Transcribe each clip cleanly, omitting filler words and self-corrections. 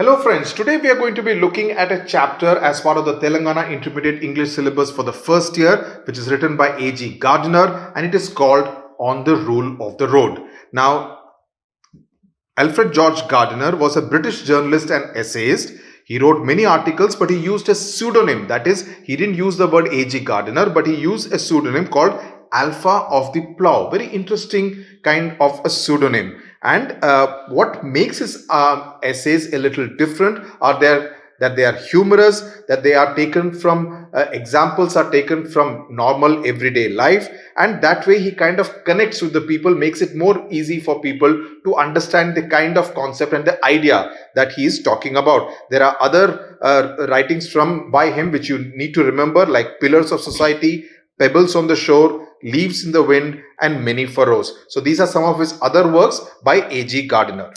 Hello friends, today we are going to be looking at a chapter as part of the Telangana Intermediate English syllabus for the first year, which is written by A.G. Gardiner, and it is called On the Rule of the Road. Now, Alfred George Gardiner was a British journalist and essayist. He wrote many articles, but he used a pseudonym. That is, he didn't use the word A.G. Gardiner, but he used a pseudonym called Alpha of the Plough. Very interesting kind of a pseudonym. And what makes his essays a little different are that they are humorous, that they are taken from, examples are taken from normal everyday life. And that way he kind of connects with the people, makes it more easy for people to understand the kind of concept and the idea that he is talking about. There are other writings by him which you need to remember, like Pillars of Society, Pebbles on the Shore, Leaves in the Wind, and Many Furrows. So these are some of his other works by A.G. Gardiner.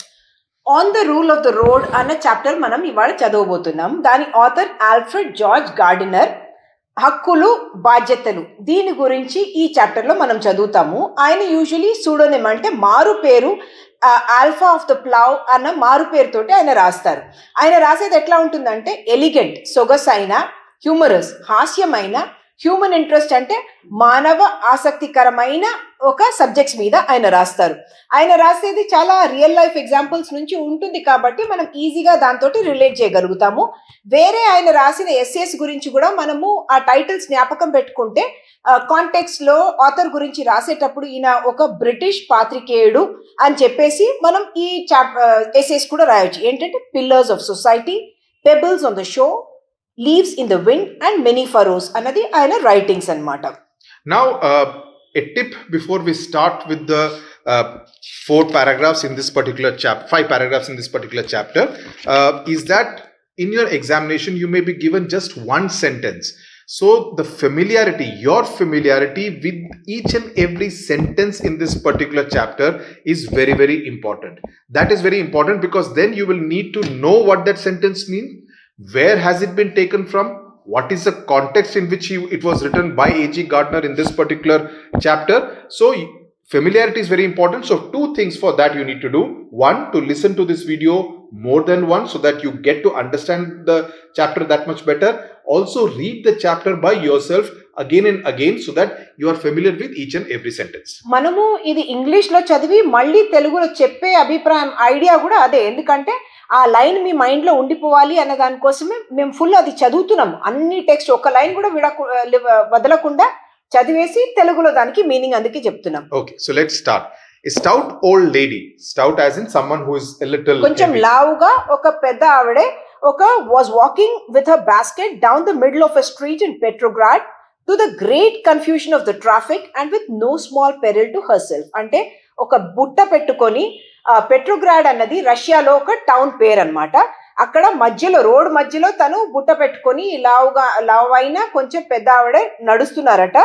On the Rule of the Road అన్న chapter మనం ఇవాళ చదవబోతున్నాం. దాని author Alfred George gardener. హక్కులు బాధ్యతలు దీని గురించి ఈ చాప్టర్లో మనం చదువుతాము. ఆయన యూజువలీ సూడోనిమ్ అంటే మారు పేరు, ఆల్ఫా ఆఫ్ ద ప్లవ్ అన్న మారు పేరుతోటి ఆయన రాస్తారు. ఆయన రాసేది ఎట్లా ఉంటుందంటే ఎలిగెంట్, సొగసైన, హ్యూమరస్, హాస్యమైన, హ్యూమన్ ఇంట్రెస్ట్ అంటే మానవ ఆసక్తికరమైన ఒక సబ్జెక్ట్స్ మీద ఆయన రాస్తారు. ఆయన రాసేది చాలా రియల్ లైఫ్ ఎగ్జాంపుల్స్ నుంచి ఉంటుంది కాబట్టి మనం ఈజీగా దాంతో రిలేట్ చేయగలుగుతాము. వేరే ఆయన రాసిన ఎస్ఏస్ గురించి కూడా మనము ఆ టైటిల్స్ జ్ఞాపకం పెట్టుకుంటే కాంటెక్స్ట్ లో ఆథర్ గురించి రాసేటప్పుడు ఈయన ఒక బ్రిటిష్ పాత్రికేయుడు అని చెప్పేసి మనం ఈ ఎస్ఏస్ కూడా రాయొచ్చు. ఏంటంటే pillars of society, pebbles on the show, Leaves in the Wind, and Many Furrows అన్నది ఆయన రైటింగ్స్ అన్నమాట. Now a tip before we start with the 5 paragraphs in this particular chapter is that in your examination you may be given just one sentence. So your familiarity with each and every sentence in this particular chapter is very, very important. That is very important because then you will need to know what that sentence means. Where has it been taken from? What is the context in which it was written by A.G. Gardiner in this particular chapter? So familiarity is very important. So 2 things for that you need to do. 1, to listen to this video more than once so that you get to understand the chapter that much better. Also read the chapter by yourself again and again so that you are familiar with each and every sentence. మనము ఇది English లో చదివి మళ్ళీ తెలుగులో చెప్పే అభిప్రాయం idea కూడా అదే. ఎందుకంటే ఆ లైన్ మీ మైండ్ లో ఉండిపోవాలి అన్న దానికోసమే మేము ఫుల్ అది చదువుతున్నాము. అన్ని టెక్స్ట్ ఒక లైన్ కూడా వదలకుండా చదివేసి తెలుగులో దానికి మీనింగ్ అందుకే చెప్తున్నాం. Okay, so let's start. A stout old lady, stout as in someone who is a little కొంచెం లావుగా ఒక పెద్ద ఆవిడే was walking with her basket down the middle of a street in Petrograd to the great confusion of the traffic and with no small peril to herself. అంటే ఒక బుట్ట పెట్టుకొని, Petrograd అన్నది రష్యాలో ఒక టౌన్ పేరు అన్నమాట. అక్కడ రోడ్ మధ్యలో తను బుట్ట పెట్టుకొని లావైన కొంచెం పెద్ద ఆవిడ నడుస్తున్నారట.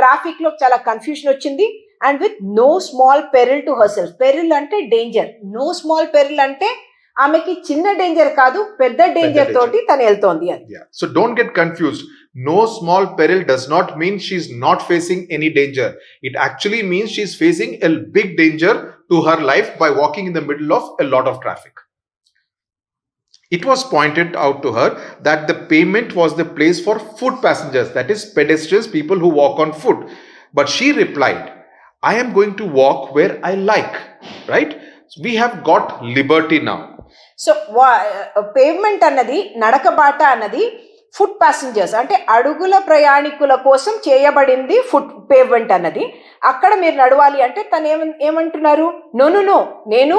ట్రాఫిక్ లో చాలా కన్ఫ్యూషన్ వచ్చింది. And with no small peril to herself. Peril అంటే డేంజర్, నో స్మాల్ పెరిల్ అంటే ఆమెకి చిన్న డేంజర్ కాదు, పెద్ద డేంజర్ తోటి తను వెళ్తోంది అని. So don't get confused. No small peril does not mean she's not facing any danger. It actually means she's facing a big danger to her life by walking in the middle of a lot of traffic. It was pointed out to her that the pavement was the place for foot passengers, that is pedestrians, people who walk on foot. But she replied, I am going to walk where I like, right? So we have got liberty now. So pavement అన్నది, నడకబాట అన్నది foot passengers అంటే అడుగుల ప్రయాణికుల కోసం చేయబడింది. Foot pavement అన్నది అక్కడ మీరు నడవాలి అంటే తను ఏమంటున్నారు, నో నేను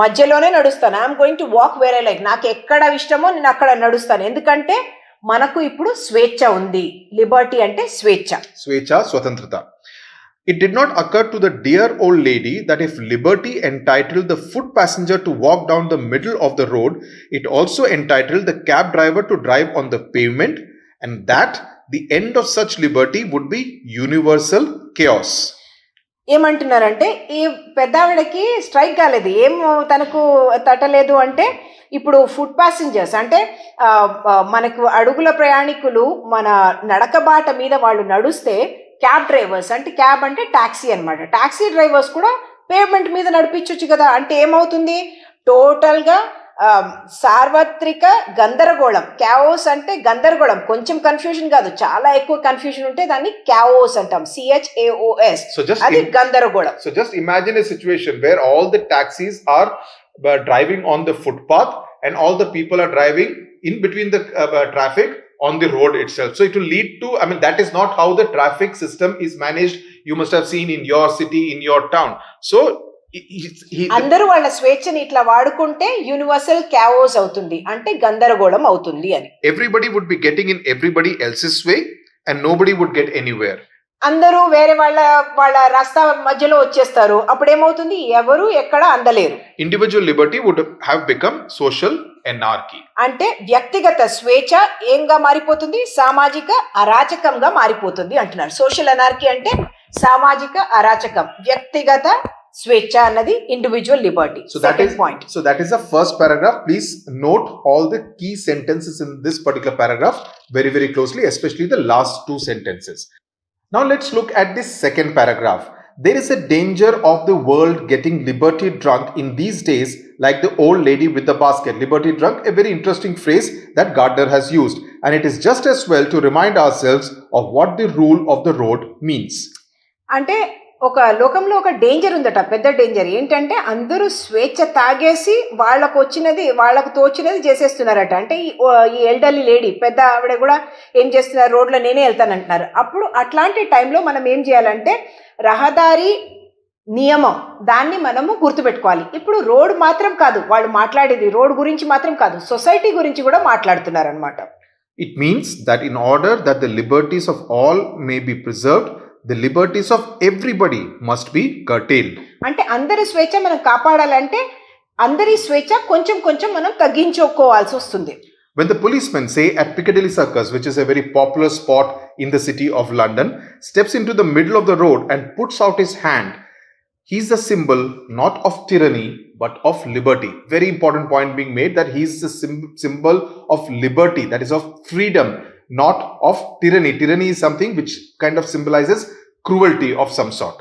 మధ్యలోనే నడుస్తాను. I'm going to walk where I like. నాకు ఎక్కడ ఇష్టమో నేను అక్కడ నడుస్తాను. ఎందుకంటే మనకు ఇప్పుడు స్వేచ్ఛ ఉంది. లిబర్టీ అంటే స్వేచ్ఛ, స్వతంత్రత. It did not occur to the dear old lady that if liberty entitled the foot passenger to walk down the middle of the road, it also entitled the cab driver to drive on the pavement, and that the end of such liberty would be universal chaos. ఏమంటున్నారంటే ఈ పెద్దావిడకి strike కాలేదు, ఏం తనకు తట్టలేదు అంటే ఇప్పుడు foot passengers అంటే మనకు అడుగుల ప్రయాణికులు మన నడకబాట మీద వాళ్ళు నడుస్తే, క్యాబ్ డ్రైవర్స్ అంటే క్యాబ్ అంటే టాక్సీ అనమాట, టాక్సీ డ్రైవర్స్ కూడా పేమెంట్ మీద నడిపించవచ్చు కదా. అంటే ఏమవుతుంది, టోటల్గా సార్వత్రిక గందరగోళం. క్యాఓస్ అంటే గందరగోళం, కొంచెం కన్ఫ్యూజన్ కాదు, చాలా ఎక్కువ కన్ఫ్యూజన్ ఉంటే దాన్ని క్యాఓస్ అంటాం. CHAOS. అది గందరగోళం. So just imagine a situation where all the taxis are driving on the footpath and all the people are driving in between the traffic on the road itself. So it will lead to, I mean, that is not how the traffic system is managed. You must have seen in your city, in your town. So అందరూ వాళ్ళ స్వేచ్ఛని ఇట్లా వాడుకుంటే universal క్యాఓస్ అవుతుంది, అంటే గందరగోళం అవుతుంది అని. Everybody would be getting in everybody else's way and nobody would get anywhere. అందరూ వేరే వాళ్ళ రాస్తా మధ్యలో వచ్చేస్తారు, అప్పుడు ఏమవుతుంది, ఎవరు ఎక్కడ అందలేరు. Individual liberty would have become social anarchy. అంటే వ్యక్తిగత స్వేచ్ఛ ఏంగా మారిపోతుంది, సామాజిక అరాచకంగా మారిపోతుంది అంటున్నారు. సోషల్ అనార్కీ అంటే సామాజిక అరాచకం, వ్యక్తిగత స్వేచ్ఛ అన్నది individual Liberty. So that is the first paragraph. Please note all the key sentences in this particular paragraph very, very closely, especially the last two sentences. Now let's look at this second paragraph. There is a danger of the world getting liberty drunk in these days, like the old lady with the basket. Liberty drunk, a very interesting phrase that Gardner has used, and it is just as well to remind ourselves of what the rule of the road means. అంటే ఒక లోకంలో ఒక danger ఉందట, పెద్ద danger. ఏంటంటే అందరూ స్వేచ్ఛ తాగేసి వాళ్ళకు తోచినది చేసేస్తున్నారట. అంటే ఈ ఎల్డర్లీ లేడీ, పెద్ద ఆవిడ కూడా ఏం చేస్తున్నారు, రోడ్లో నేనే వెళ్తానంటున్నారు. అప్పుడు అట్లాంటి టైంలో మనం ఏం చేయాలంటే రహదారి నియమం దాన్ని మనము గుర్తుపెట్టుకోవాలి. ఇప్పుడు రోడ్ మాత్రం కాదు, వాళ్ళు మాట్లాడేది రోడ్ గురించి మాత్రం కాదు, సొసైటీ గురించి కూడా మాట్లాడుతున్నారు అనమాట. It means that in order that the liberties of all may be preserved, the liberties of everybody must be curtailed. అంటే అందరి స్వేచ్ఛ మనం కాపాడాలంటే అందరి స్వేచ్ఛ కొంచెం కొంచెం మనం తగ్గించుకోవాల్సి వస్తుంది. When the policemen, say at Piccadilly Circus, which is a very popular spot in the city of London, steps into the middle of the road and puts out his hand, he is the symbol not of tyranny but of liberty. Very important point being made, that he is the symbol of liberty, that is of freedom, not of tyranny. Tyranny is something which kind of symbolizes cruelty of some sort.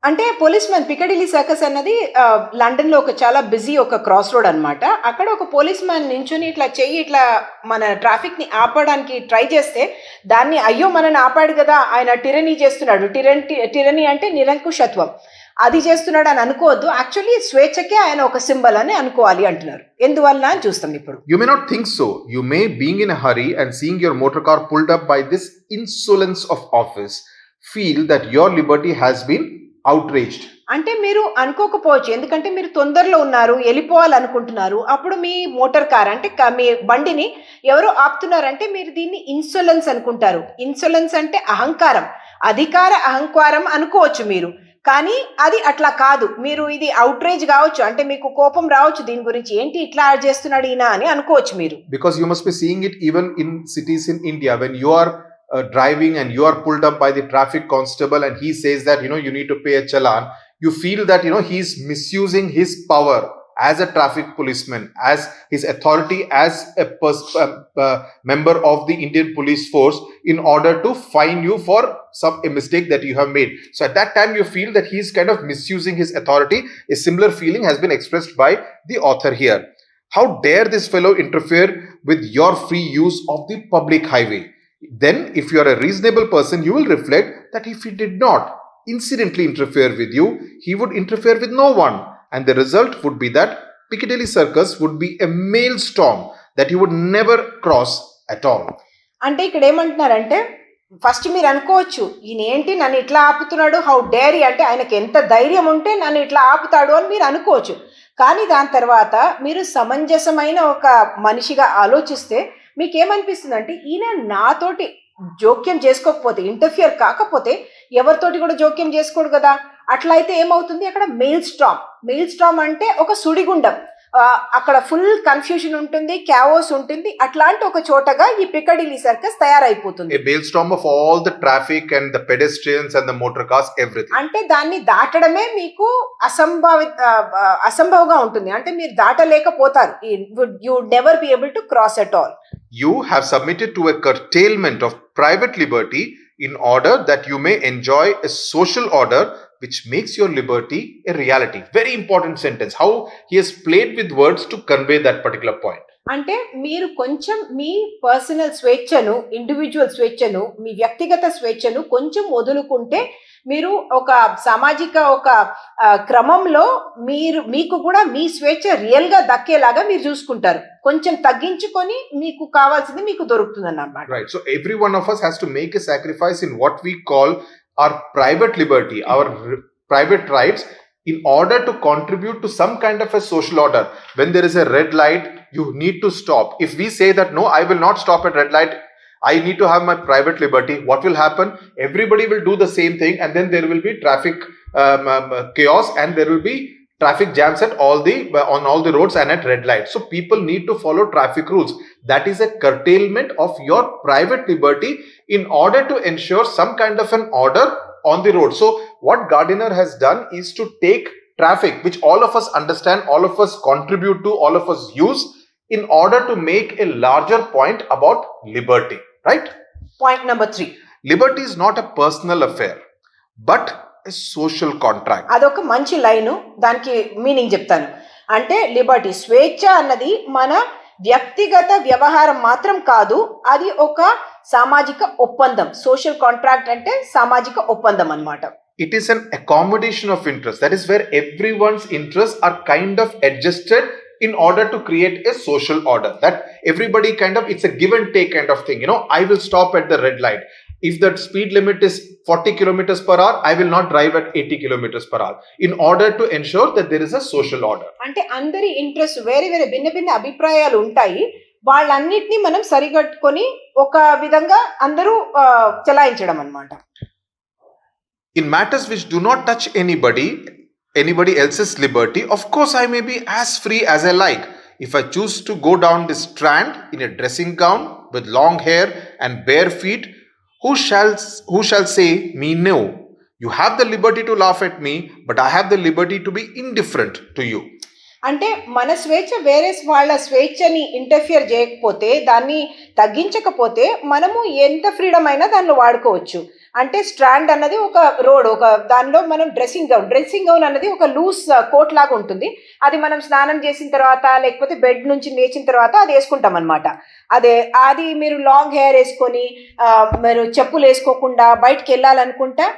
అంటే police man, పికడిలీ circus అన్నది లండన్లో ఒక చాలా busy ఒక cross road అనమాట. అక్కడ ఒక police man నించుని ఇట్లా చెయ్యి ఇట్లా మన ట్రాఫిక్ని ఆపడానికి ట్రై చేస్తే దాన్ని అయ్యో మనని ఆపాడు కదా, ఆయన టిరనీ చేస్తున్నాడు, టిరనీ అంటే నిరంకుశత్వం, అది చేస్తున్నాడు అని అనుకోవద్దు. యాక్చువల్లీ స్వేచ్ఛకే ఆయన ఒక సింబల్ అని అనుకోవాలి అంటున్నారు. ఎందువల్ల అని చూస్తాం ఇప్పుడు. You may not think so. You may, being in a hurry and seeing your motor car pulled up by this insolence of office, feel that your liberty has been outraged. అంటే మీరు అనుకోకపోవచ్చు, ఎందుకంటే మీరు తొందరలో ఉన్నారు, వెళ్ళిపోవాలనుకుంటున్నారు. అప్పుడు మీ మోటార్ కార్ అంటే మీ బండిని ఎవరు ఆపుతున్నారంటే మీరు దీన్ని ఇన్సొలెన్స్ అనుకుంటారు. ఇన్సొలెన్స్ అంటే అహంకారం, అధికార అహంకారం అనుకోవచ్చు మీరు. కానీ అది అట్లా కాదు, మీరు ఇది అవుట్రేజ్ కావచ్చు, అంటే మీకు కోపం రావచ్చు, దీని గురించి ఏంటి ఇట్లా చేస్తున్నాడు ఈయన అని అనుకోవచ్చు మీరు. Because you must be seeing it even in cities in India, when you are driving and you are pulled up by the traffic constable and he says that you need to pay a challan, you feel that he is misusing his power as a traffic policeman, as his authority as a member of the Indian police force, in order to fine you for a mistake that you have made. So at that time you feel that he is kind of misusing his authority. A similar feeling has been expressed by the author here. How dare this fellow interfere with your free use of the public highway? Then if you are a reasonable person, you will reflect that if he did not incidentally interfere with you, he would interfere with no one, and the result would be that Piccadilly Circus would be a maelstrom that he would never cross at all. అంటే ఇక్కడ ఏమంటున్నారంటే, first మీరు అనుకోవచ్చు ఈయన ఏంటి నన్ను ఇట్లా ఆపుతున్నాడు, how Dairy, అంటే ఆయనకి ఎంత ధైర్యం ఉంటే నన్ను ఇట్లా ఆపుతాడు అని మీరు అనుకోవచ్చు. కానీ దాని తర్వాత మీరు సమంజసమైన ఒక మనిషిగా ఆలోచిస్తే మీకేమనిపిస్తుంది అంటే, ఈయన నాతోటి జోక్యం చేసుకోకపోతే, ఇంటర్ఫియర్ కాకపోతే ఎవరితోటి కూడా జోక్యం చేసుకోడు కదా. అట్లా అయితే ఏమవుతుంది, అక్కడ మెయిల్ స్టామ్ అంటే ఒక సుడిగుండం, అక్కడ ఫుల్ కన్ఫ్యూజన్ ఉంటుంది, క్యావోస్ ఉంటుంది. అట్లాంటి ఒక చోటగా ఈ పికడిలీ సర్కస్ తయారైపోతుంది. A maelstrom of all the traffic and the pedestrians and the motor cars, everything. అంటే దాన్ని దాటడమే మీకు అసంభవంగా ఉంటుంది, అంటే మీరు దాటలేకపోతారు. You would never be able to cross at all. You have submitted to a curtailment of private liberty in order that you may enjoy a social order which makes your liberty a reality. Very important sentence. How he has played with words to convey that particular point. అంటే మీరు కొంచెం మీ personal స్వేచ్ఛను, individual స్వేచ్ఛను, మీ వ్యక్తిగత స్వేచ్ఛను కొంచెం వదులుకుంటే మీరు ఒక సామాజిక ఒక క్రమంలో మీకు కూడా మీ స్వేచ్ఛ రియల్ గా దక్కేలాగా మీరు చూసుకుంటారు. కొంచెం తగ్గించుకొని మీకు కావాల్సింది మీకు దొరుకుతుంది అన్నమాట. Right. So every one of us has to make a sacrifice in what we call our private liberty, our private rights, in order to contribute to some kind of a social order. When there is a red light, you need to stop. If we say that no, I will not stop at red light, I need to have my private liberty, what will happen? Everybody will do the same thing, and then there will be traffic chaos, and there will be traffic jams at on all the roads and at red light. So people need to follow traffic rules. That is a curtailment of your private liberty in order to ensure some kind of an order on the road. So what Gardiner has done is to take traffic, which all of us understand, all of us contribute to, all of us use, in order to make a larger point about liberty. Right? Point number 3. Liberty is not a personal affair, but a social contract. అదొక మంచి line. దానికి meaning చెప్తాను. అంటే Liberty, స్వేచ్ఛ అన్నది మన వ్యక్తిగత వ్యవహారం మాత్రం కాదు, అది ఒక సామాజిక ఒప్పందం. సోషల్ కాంట్రాక్ట్ అంటే సామాజిక ఒప్పందం అన్నమాట. It is an accommodation of interest. That is where everyone's interests are kind of adjusted in order to create a social order. That everybody kind of, it's a give and take kind of thing. You know, I will stop at the red light. If the speed limit is 40 kilometers per hour, I will not drive at 80 kilometers per hour, in order to ensure that there is a social order. అంటే అందరి interest వేరే వేరే భిన్న భిన్న అభిప్రాయాలు ఉంటాయి. వాళ్ళన్నిటినీ మనం సరిగట్టుకొని ఒక విధంగా అందరూ చలాయించడం అన్నమాట. In matters which do not touch anybody else's liberty, of course I may be as free as I like. If I choose to go down the Strand in a dressing gown with long hair and bare feet, who shall say me no? You have the liberty to laugh at me, but I have the liberty to be indifferent to you. అంటే మన స్వేచ్ఛ వేరే వాళ్ళ స్వేచ్ఛని interfere చేయకపోతే, దాన్ని తగ్గించకపోతే మనము ఎంత freedom అయినా దానిలో వాడుకోవచ్చు. అంటే స్ట్రాండ్ అన్నది ఒక రోడ్, ఒక దానిలో మనం డ్రెస్సింగ్ గౌన్ అన్నది ఒక లూజ్ కోట్ లాగా ఉంటుంది. అది మనం స్నానం చేసిన తర్వాత లేకపోతే బెడ్ నుంచి లేచిన తర్వాత అది వేసుకుంటాం అనమాట. అది మీరు లాంగ్ హెయిర్ వేసుకొని మీరు చెప్పులు వేసుకోకుండా బయటకు వెళ్ళాలనుకుంటా,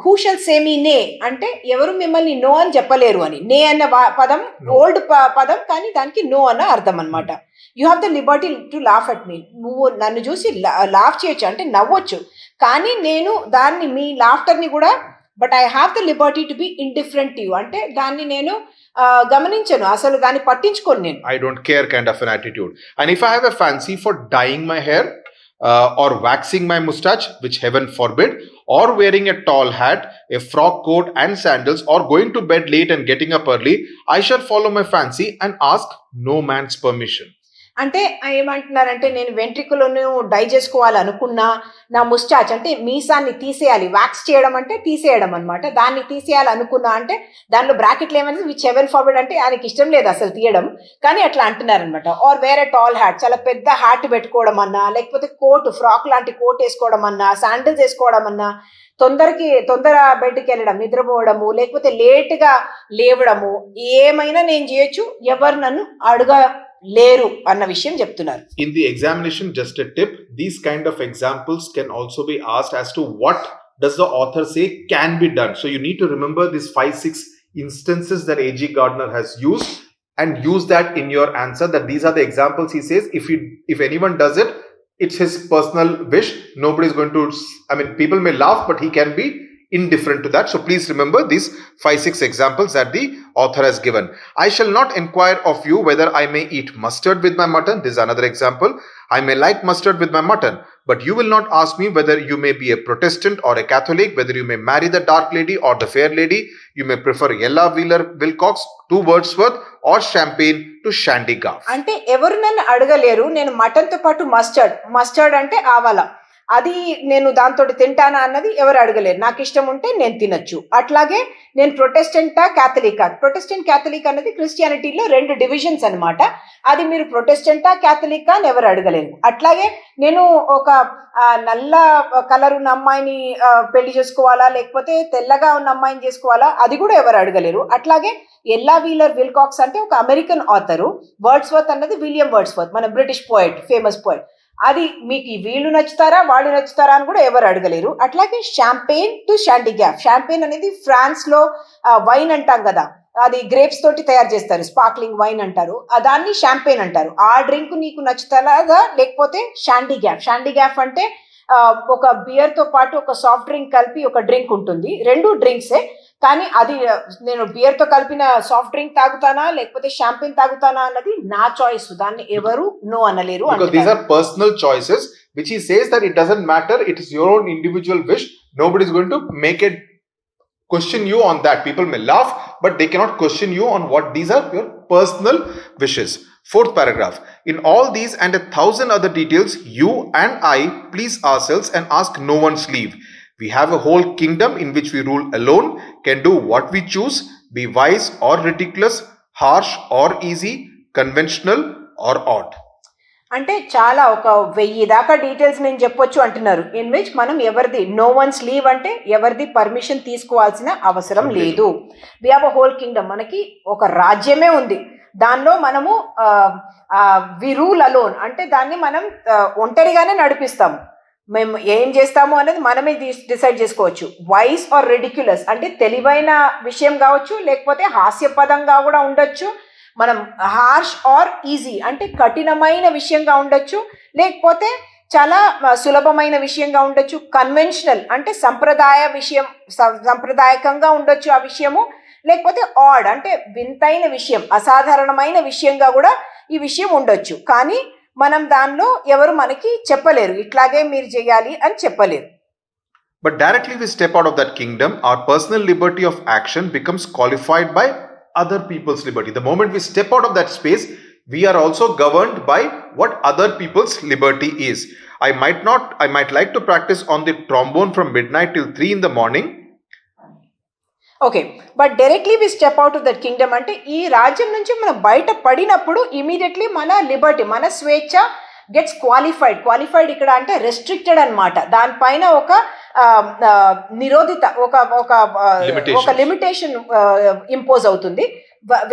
హూ షల్ సే మీ నే అంటే ఎవరు మిమ్మల్ని నో అని చెప్పలేరు అని. నే అన్న పదం ఓల్డ్ పదం, కానీ దానికి నో అన్న అర్థం అనమాట. You have the liberty to laugh at me. నువ్వు నన్ను చూసి లాఫ్ చేయొచ్చు అంటే నవ్వచ్చు, కానీ నేను దాన్ని మీ లాఫ్టర్ని కూడా, but I have the liberty to be indifferent you అంటే దాన్ని నేను గమనించను, అసలు దాన్ని పట్టించుకోను నేను. I don't care kind of an attitude. And if I have a fancy for dying my hair or waxing my mustache, which heaven forbid, or wearing a tall hat, a frock coat and sandals, or going to bed late and getting up early, I shall follow my fancy and ask no man's permission. అంటే ఏమంటున్నారంటే, నేను వెంట్రికలను die చేసుకోవాలనుకున్నా, నా moustache అంటే మీసాన్ని తీసేయాలి, wax చేయడం అంటే తీసేయడం అనమాట, దాన్ని తీసేయాలనుకున్నా అంటే దానిలో బ్రాకెట్లు ఏమన్నా విచ్ హెవెన్ ఫార్వర్డ్ అంటే ఆయనకి ఇష్టం లేదు అసలు తీయడం, కానీ అట్లా అంటున్నారనమాట. ఆర్ వేరే టాల్ హ్యాట్, చాలా పెద్ద హ్యాట్ పెట్టుకోవడం అన్నా, లేకపోతే కోట్ ఫ్రాక్ లాంటి కోట్ వేసుకోవడం అన్నా, శాండిల్స్ వేసుకోవడం అన్నా, తొందర బెడ్కి వెళ్ళడం, నిద్రపోవడము, లేకపోతే లేట్గా లేవడము, ఏమైనా నేను చేయొచ్చు, ఎవరు నన్ను లేరు అన్న విషయం చెప్తున్నారు. In the examination, just a tip, these kind of examples can also be asked as to what does the author say can be done. So you need to remember these 5-6 instances that A.G. Gardner has used and use that in your answer, that these are the examples he says. If anyone does it, it's his personal wish. Nobody is going to, people may laugh, but he can be indifferent to that. So please remember these 5-6 examples that the author has given. I shall not inquire of you whether I may eat mustard with my mutton. This is another example. I may like mustard with my mutton, but you will not ask me whether you may be a Protestant or a Catholic, whether you may marry the dark lady or the fair lady, you may prefer Ella Wheeler Wilcox to Wordsworth or champagne to Shandy Gaff. అంటే ఎవరు నన్ను అడగలేరు, నేను mutton తో పాటు mustard అంటే ఆవాల, అది నేను దాంతో తింటానా అన్నది ఎవరు అడగలేరు. నాకు ఇష్టం ఉంటే నేను తినొచ్చు. అట్లాగే నేను ప్రొటెస్టెంటా క్యాథలికా, ప్రొటెస్టెంట్ క్యాథలిక్ అనేది క్రిస్టియానిటీలో 2 డివిజన్స్ అనమాట. అది మీరు ప్రొటెస్టెంటా క్యాథలికా అని ఎవరు అడగలేరు. అట్లాగే నేను ఒక నల్ల కలర్ ఉన్న అమ్మాయిని పెళ్లి చేసుకోవాలా, లేకపోతే తెల్లగా ఉన్న అమ్మాయిని చేసుకోవాలా, అది కూడా ఎవరు అడగలేరు. అట్లాగే ఎల్లా వీలర్ విల్కాక్స్ అంటే ఒక అమెరికన్ ఆథరు, వర్డ్స్వర్త్ అన్నది విలియం వర్డ్స్వర్త్, మన బ్రిటిష్ పోయట్, ఫేమస్ పోయట్. అది మీకు వీళ్ళు నచ్చుతారా వాళ్ళు నచ్చుతారా అని కూడా ఎవరు అడగలేరు. అట్లాగే షాంపెయిన్ టు షాండిగ్యాఫ్, షాంపెయిన్ అనేది ఫ్రాన్స్ లో వైన్ అంటాం కదా, అది గ్రేప్స్ తోటి తయారు చేస్తారు, స్పార్క్లింగ్ వైన్ అంటారు, దాన్ని షాంపెయిన్ అంటారు. ఆ డ్రింక్ నీకు నచ్చుతారా, లేకపోతే షాండిగ్యాఫ్. షాండిగ్యాఫ్ అంటే ఒక బియర్ తో పాటు ఒక సాఫ్ట్ డ్రింక్ కలిపి ఒక డ్రింక్ ఉంటుంది. 2 డ్రింక్సే, కానీ అది నేను బియర్ తో కలిపిన సాఫ్ట్ డ్రింక్ తాగుతానా లేకపోతే షాంపెయిన్ తాగుతానా అన్నది నా చాయిస్. దాన్ని ఎవరు no అనలేరు. Because these are personal choices, which he says that it doesn't matter. It is your own individual wish. Nobody is going to make it question you on that. People may laugh, but they cannot question you on what these are your personal wishes. 4th paragraph. In all these and 1,000 other details, you and I please ourselves and ask no one's leave. We have a whole kingdom in which we rule alone, can do what we choose, be wise or ridiculous, harsh or easy, conventional or odd. అంటే చాలా ఒక 1000 దాకా details నేను చెప్పొచ్చు అంటున్నారు. In which మనం ఎవరిది no once leave అంటే ఎవరిది పర్మిషన్ తీసుకోవాల్సిన అవసరం లేదు. We have a whole kingdom, మనకి ఒక రాజ్యమే ఉంది. దానిలో మనము వి రూల్ అలోన్ అంటే దాన్ని మనం ఒంటరిగానే నడిపిస్తాము. మేము ఏం చేస్తాము అనేది మనమే డిసైడ్ చేసుకోవచ్చు. వైస్ ఆర్ రెడిక్యులస్ అంటే తెలివైన విషయం కావచ్చు, లేకపోతే హాస్యపదంగా కూడా ఉండొచ్చు. మనం హార్ష్ ఆర్ ఈజీ అంటే కఠినమైన విషయంగా ఉండొచ్చు, లేకపోతే చాలా సులభమైన విషయంగా ఉండొచ్చు. కన్వెన్షనల్ అంటే సంప్రదాయకంగా ఉండొచ్చు ఆ విషయము, లేకపోతే ఆడ్ అంటే వింతైన విషయం, అసాధారణమైన విషయంగా కూడా ఈ విషయం ఉండొచ్చు. కానీ మనం దానిలో ఎవరు మనకి చెప్పలేరు ఇట్లాగే మీరు చేయాలి అని చెప్పలేరు. But directly we step out of that kingdom, our personal liberty of action becomes qualified by other people's liberty. The moment we step out of that space, we are also governed by what other people's liberty is. I might like to practice on the trombone from midnight till 3 in the morning. Okay, but directly we step out of that kingdom అంటే ఈ రాజ్యం నుంచి మనం బయట పడినప్పుడు immediately మన Liberty, మన స్వేచ్ఛ గెట్స్ క్వాలిఫైడ్ ఇక్కడ అంటే రెస్ట్రిక్టెడ్ అనమాట. దానిపైన ఒక నిరోధిత ఒక లిమిటేషన్ ఇంపోజ్ అవుతుంది.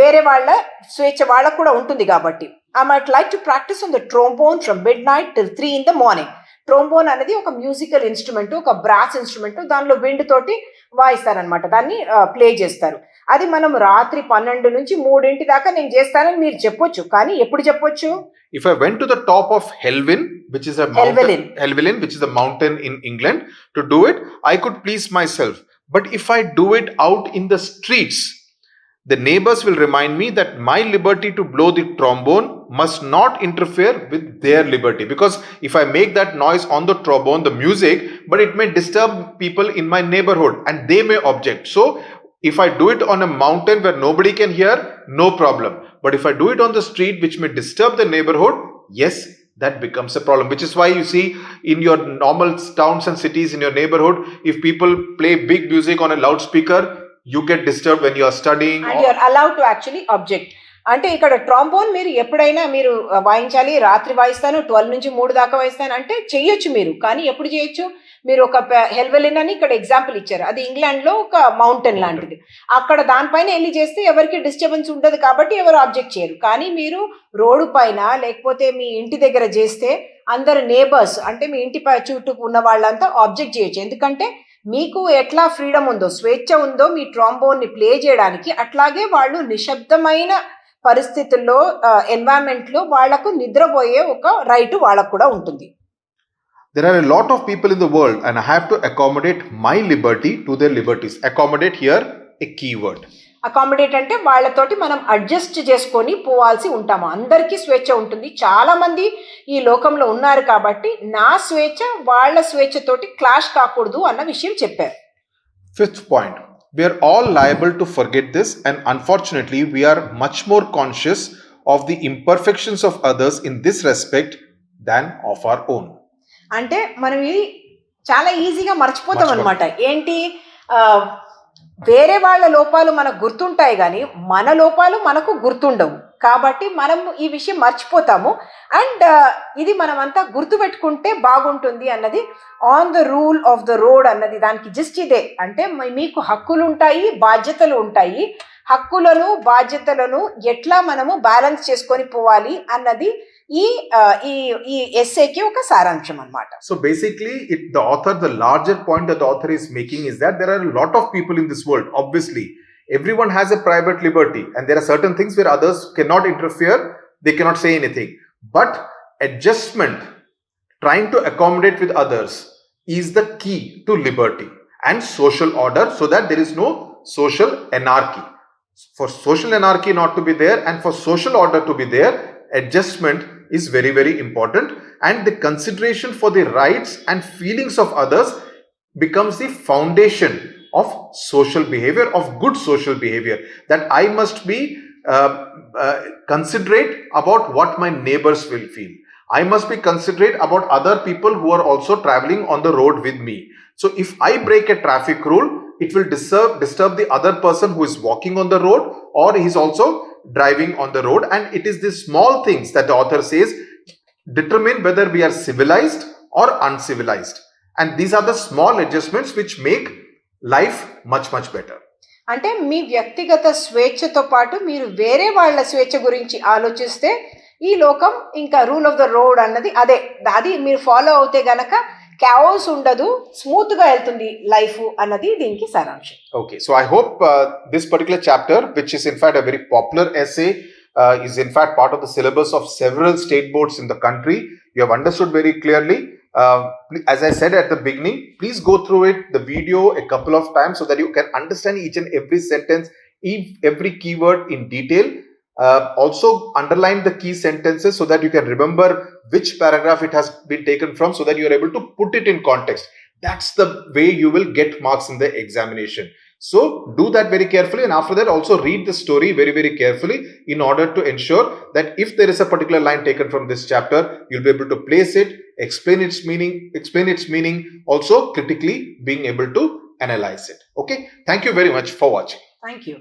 వేరే వాళ్ళ స్వేచ్ఛ వాళ్ళకు కూడా ఉంటుంది కాబట్టి. I might like to practice on the trombone from mid night till 3 in the morning. Trombone అనేది ఒక మ్యూజికల్ ఇన్స్ట్రుమెంట్, ఒక బ్రాస్ ఇన్స్ట్రుమెంట్. దానిలో విండ్ తోటి వాయిస్తారనమాట, దాన్ని ప్లే చేస్తారు. అది మనం రాత్రి 12 నుంచి 3 దాకా నేను చేస్తానని మీరు చెప్పొచ్చు, కానీ ఎప్పుడు చెప్పొచ్చు? If I went to the top of Helvellyn, which is a mountain, Helvellyn, which is a mountain in England, to do it, I could please myself. But if I do it out in the streets, the neighbors will remind me that my liberty to blow the trombone must not interfere with their liberty. Because if I make that noise on the trombone, the music, but it may disturb people in my neighborhood and they may object. So if I do it on a mountain where nobody can hear, no problem. But if I do it on the street which may disturb the neighborhood, yes, that becomes a problem. Which is why you see in your normal towns and cities in your neighborhood, if people play big music on a loudspeaker, you get disturbed when you are studying. And you are allowed to actually object. అంటే ఇక్కడ ట్రాంబోన్ మీరు ఎప్పుడైనా మీరు వాయించాలి, రాత్రి వాయిస్తాను 12 నుంచి 3 దాకా వాయిస్తాను అంటే చెయ్యొచ్చు మీరు. కానీ ఎప్పుడు చేయొచ్చు? మీరు ఒక హెల్వెలిన్ అని ఇక్కడ ఎగ్జాంపుల్ ఇచ్చారు, అది ఇంగ్లాండ్ లో ఒక మౌంటైన్ లాంటిది. అక్కడ దానిపైన వెళ్ళి చేస్తే ఎవరికి డిస్టర్బెన్స్ ఉండదు కాబట్టి ఎవరు ఆబ్జెక్ట్ చేయరు. కానీ మీరు రోడ్డు పైన లేకపోతే మీ ఇంటి దగ్గర చేస్తే అందరు నేబర్స్ అంటే మీ ఇంటి చుట్టూ ఉన్న వాళ్ళంతా ఆబ్జెక్ట్ చేయొచ్చు. ఎందుకంటే మీకు ఎట్లా ఫ్రీడమ్ ఉందో, స్వేచ్ఛ ఉందో మీ ట్రాంబోన్ ని ప్లే చేయడానికి, అట్లాగే వాళ్ళు నిశ్శబ్దమైన పరిస్థితుల్లో ఎన్వైరన్మెంట్ లో వాళ్లకు నిద్రపోయే ఒక రైట్ వాళ్ళకు కూడా ఉంటుంది. There are a lot of people in the world and I have to accommodate my liberty to their liberties. Accommodate here a key word. Accommodate అంటే వాళ్ళతోటి మనం అడ్జస్ట్ చేసుకొని పోవాల్సి ఉంటాము. అందరికీ స్వేచ్ఛ ఉంటుంది, చాలా మంది ఈ లోకంలో ఉన్నారు కాబట్టి నా స్వేచ్ఛ వాళ్ళ స్వేచ్ఛతోటి క్లాష్ కాకూడదు అన్న విషయం చెప్పారు. 5th point, we are all liable to forget this and unfortunately we are much more conscious of the imperfections of others in this respect than of our own. అంటే మనం ఇది చాలా ఈజీగా మర్చిపోతాం అనమాట. ఏంటి వేరే వాళ్ళ లోపాలు మనకు గుర్తుంటాయి కానీ మన లోపాలు మనకు గుర్తుండవు. కాబట్టి మనం ఈ విషయం మర్చిపోతాము. అండ్ ఇది మనమంతా గుర్తుపెట్టుకుంటే బాగుంటుంది అన్నది on the rule of the road అన్నది. దానికి జస్ట్ ఇదే, అంటే మీకు హక్కులు ఉంటాయి, బాధ్యతలు ఉంటాయి. హక్కులను బాధ్యతలను ఎట్లా మనము బ్యాలెన్స్ చేసుకొని పోవాలి అన్నది ఈ ఎస్సేకి ఒక సారాంశం అన్నమాట. So basically the larger point that the author is making is that there are a lot of people in this world. Obviously everyone has a private liberty and there are certain things where others cannot interfere, they cannot say anything, but adjustment, trying to accommodate with others, is the key to liberty and social order, so that there is no social anarchy. For social anarchy not to be there and for social order to be there, adjustment is very, very important, and the consideration for the rights and feelings of others becomes the foundation of social behavior, of good social behavior, that I must be considerate about what my neighbors will feel. I must be considerate about other people who are also traveling on the road with me. So if I break a traffic rule, it will disturb the other person who is walking on the road or he is also driving on the road. And it is these small things that the author says determine whether we are civilized or uncivilized. And these are the small adjustments which make life much, much better. అంటే మీ వ్యక్తిగత స్వేచ్ఛతో పాటు మీరు వేరే వాళ్ళ స్వేచ్ఛ గురించి ఆలోచిస్తే ఈ లోకం ఇంకా రూల్ ఆఫ్ ద రోడ్ అన్నది అది మీరు ఫాలో అవుతే గనక chaos ఉండదు, స్మూత్ గా వెళ్తుంది లైఫ్ అన్నది దీనికి సారాంశం. Okay, so I hope this particular chapter, which is in fact a very popular essay, is in fact part of the syllabus of several state boards in the country, you have understood very clearly. As I said at the beginning, please go through the video a couple of times so that you can understand each and every sentence, every keyword in detail. Also underline the key sentences so that you can remember which paragraph it has been taken from, so that you are able to put it in context. That's the way you will get marks in the examination. So do that very carefully, and after that also read the story very, very carefully in order to ensure that if there is a particular line taken from this chapter, you'll be able to place it, explain its meaning, also critically being able to analyze it. Okay, thank you very much for watching. Thank you.